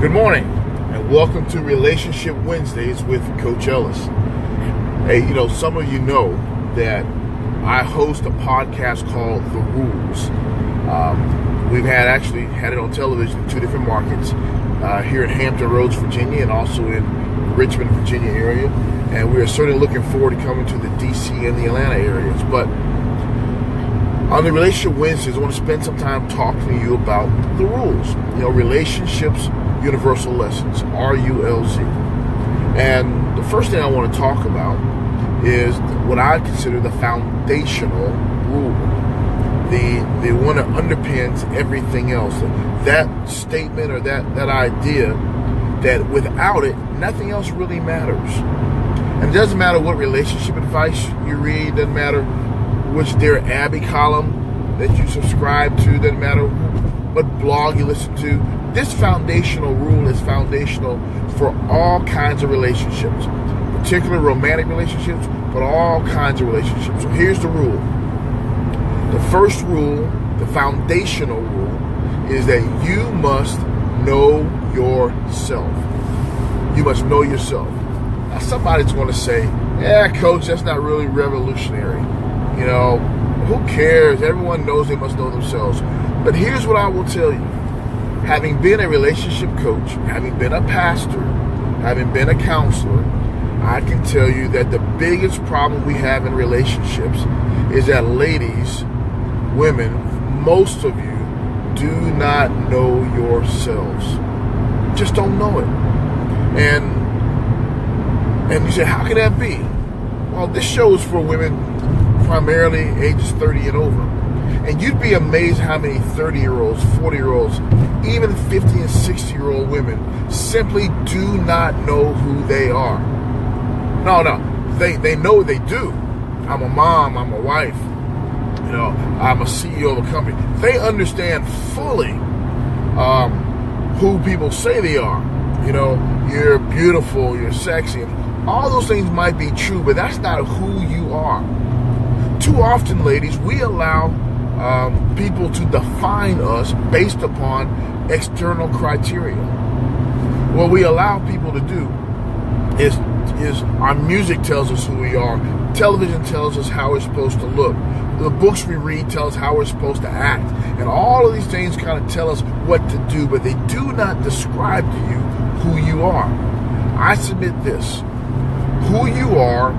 Good morning, and welcome to Relationship Wednesdays with Coach Ellis. Hey, some of you know that I host a podcast called The RULZ. We've actually had it on television in two different markets, here in Hampton Roads, Virginia, and also in Richmond, Virginia area. And we are certainly looking forward to coming to the DC and the Atlanta areas. But on the Relationship Wednesdays, I want to spend some time talking to you about the rules. Relationships, Universal Lessonz, RULZ. And the first thing I want to talk about is what I consider the foundational rule. The one that underpins everything else. That statement or that idea that without it, nothing else really matters. And it doesn't matter what relationship advice you read, doesn't matter which Dear Abby column that you subscribe to, doesn't matter what blog you listen to. This foundational rule is foundational for all kinds of relationships, particularly romantic relationships, but all kinds of relationships. So here's the rule. The first rule, the foundational rule, is that you must know yourself. You must know yourself. Now somebody's going to say, yeah, coach, that's not really revolutionary. Who cares? Everyone knows they must know themselves. But here's what I will tell you. Having been a relationship coach, having been a pastor, having been a counselor, I can tell you that the biggest problem we have in relationships is that ladies, women, most of you do not know yourselves. Just don't know it. And you say, how can that be? Well, this show is for women primarily ages 30 and over. And you'd be amazed how many 30-year-olds, 40-year-olds, even 50 and 60-year-old women simply do not know who they are. No, they know they do. I'm a mom, I'm a wife, I'm a CEO of a company. They understand fully who people say they are. You're beautiful, you're sexy. All those things might be true, but that's not who you are. Too often, ladies, we allow people to define us based upon external criteria. What we allow people to do is our music tells us who we are. Television tells us how we're supposed to look. The books we read tell us how we're supposed to act. And all of these things kind of tell us what to do, but they do not describe to you who you are. I submit this. Who you are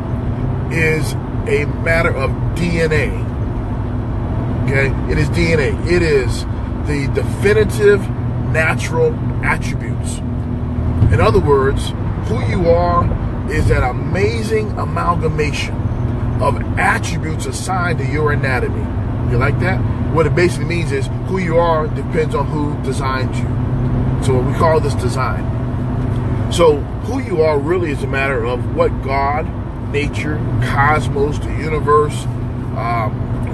is a matter of DNA. Okay? It is DNA. It is the definitive natural attributes. In other words, who you are is an amazing amalgamation of attributes assigned to your anatomy. You like that? What it basically means is who you are depends on who designed you. So we call this design. So who you are really is a matter of what God, nature, cosmos, the universe,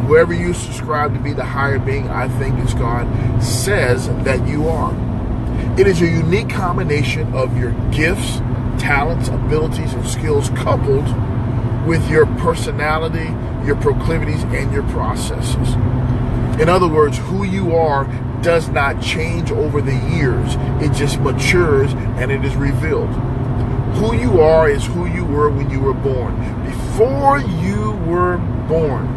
whoever you subscribe to be the higher being, I think is God, says that you are. It is a unique combination of your gifts, talents, abilities, and skills coupled with your personality, your proclivities, and your processes. In other words, who you are does not change over the years. It just matures and it is revealed. Who you are is who you were when you were born. Before you were born,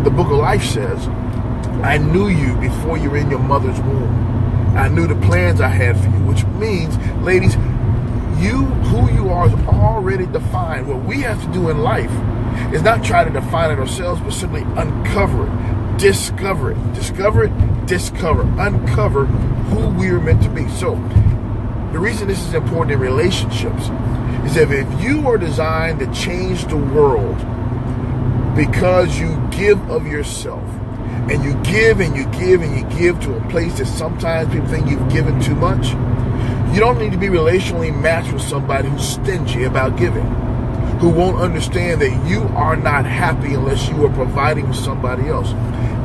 the book of life says, I knew you before you were in your mother's womb. I knew the plans I had for you, which means, ladies, who you are is already defined. What we have to do in life is not try to define it ourselves, but simply uncover it, discover it, uncover who we are meant to be. So the reason this is important in relationships is that if you are designed to change the world because you give of yourself, and you give and you give and you give to a place that sometimes people think you've given too much, you don't need to be relationally matched with somebody who's stingy about giving, who won't understand that you are not happy unless you are providing for somebody else.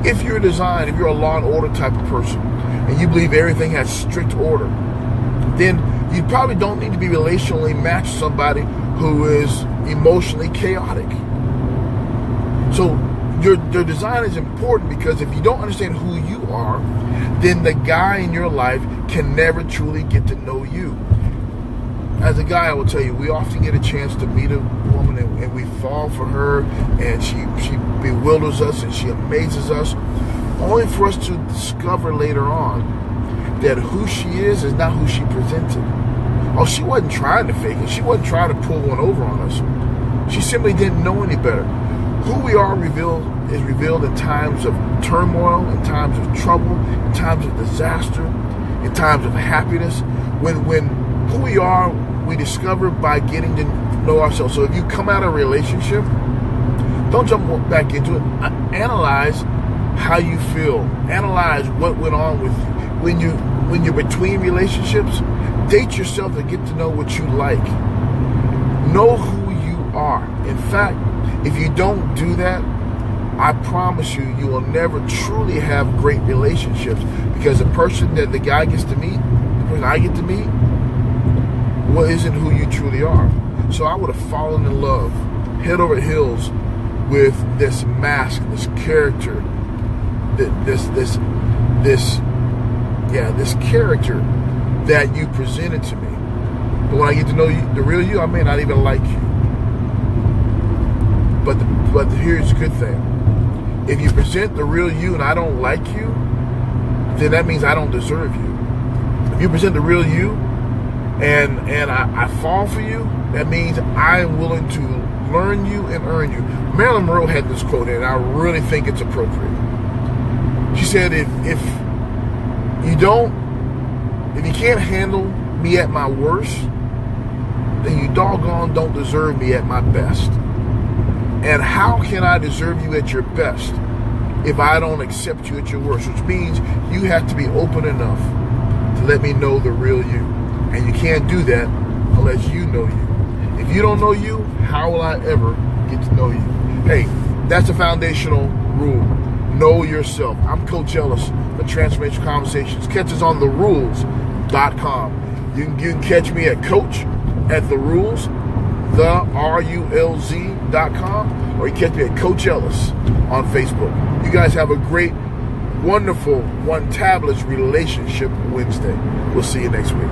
If you're designed, if you're a law and order type of person, and you believe everything has strict order, then you probably don't need to be relationally matched with somebody who is emotionally chaotic. So your design is important because if you don't understand who you are, then the guy in your life can never truly get to know you. As a guy, I will tell you, we often get a chance to meet a woman and we fall for her, and she bewilders us and she amazes us, only for us to discover later on that who she is not who she presented. Oh, she wasn't trying to fake it. She wasn't trying to pull one over on us. She simply didn't know any better. Who we are is revealed in times of turmoil, in times of trouble, in times of disaster, in times of happiness. When who we are, we discover by getting to know ourselves. So if you come out of a relationship, don't jump back into it. Analyze how you feel. Analyze what went on with you. When you're between relationships, date yourself and get to know what you like. Know who you are. In fact, if you don't do that, I promise you will never truly have great relationships, because the person that the guy gets to meet, the person I get to meet, well, isn't who you truly are. So I would have fallen in love, head over heels, with this mask, this character, this character that you presented to me. But when I get to know you, the real you, I may not even like you. But here's the good thing. If you present the real you and I don't like you, then that means I don't deserve you. If you present the real you and I fall for you, that means I am willing to learn you and earn you. Marilyn Monroe had this quote, and I really think it's appropriate. She said, if you can't handle me at my worst, then you doggone don't deserve me at my best. And how can I deserve you at your best if I don't accept you at your worst? Which means you have to be open enough to let me know the real you. And you can't do that unless you know you. If you don't know you, how will I ever get to know you? Hey, that's a foundational rule. Know yourself. I'm Coach Ellis for Transformational Conversations. Catch us on RULZ.com. You can catch me at Coach@RULZ, RULZ.com, or you catch me at Coach Ellis on Facebook. You guys have a great, wonderful, one-tablets relationship Wednesday. We'll see you next week.